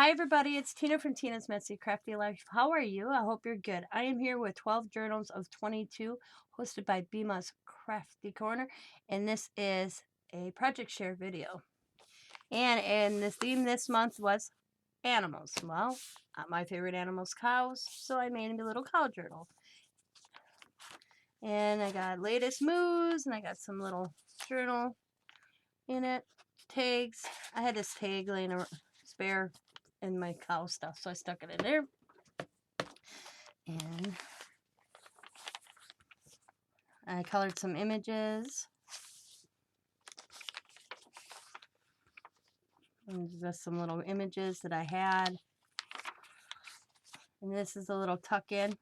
Hi, everybody. It's Tina from Tina's Messy Crafty Life. How are you? I hope you're good. I am here with 12 Journals of 22, hosted by Bima's Crafty Corner, and this is a project share video. And the theme this month was animals. Well, my favorite animals, cows, so I made a little cow journal. And I got latest moves, and I got some little journal in it, tags. I had this tag laying spare in my cow stuff, so I stuck it in there. And I colored some images. And just some little images that I had. And this is a little tuck in.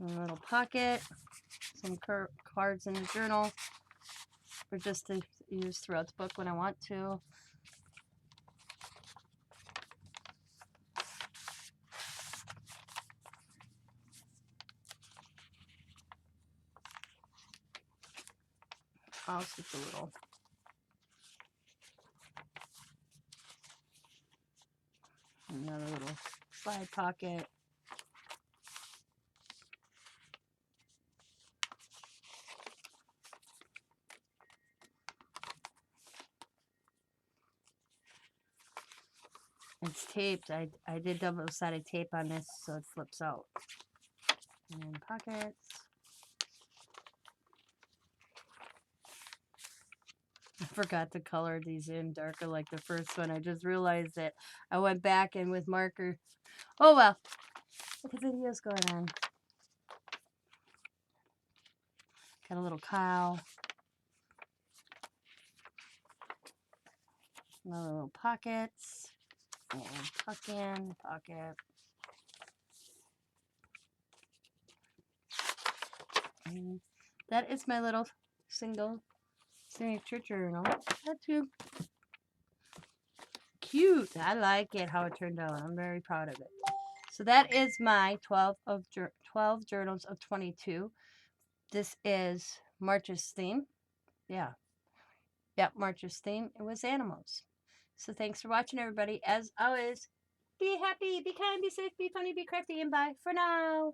A little pocket. Some cards in the journal. For just to use throughout the book when I want to. Also just a little another little side pocket. It's taped. I did double-sided tape on this so it flips out. And pockets. I forgot to color these in darker like the first one. I just realized that I went back and with marker. Oh well. The video's going on. Got a little cow. Another little pockets. And tuck in, pocket. And that is my little single signature journal. That's too cute. I like it how it turned out. I'm very proud of it. So that is my 12 journals of 22. This is March's theme. Yeah. Yep, March's theme. It was animals. So thanks for watching, everybody. As always, be happy, be kind, be safe, be funny, be crafty, and bye for now.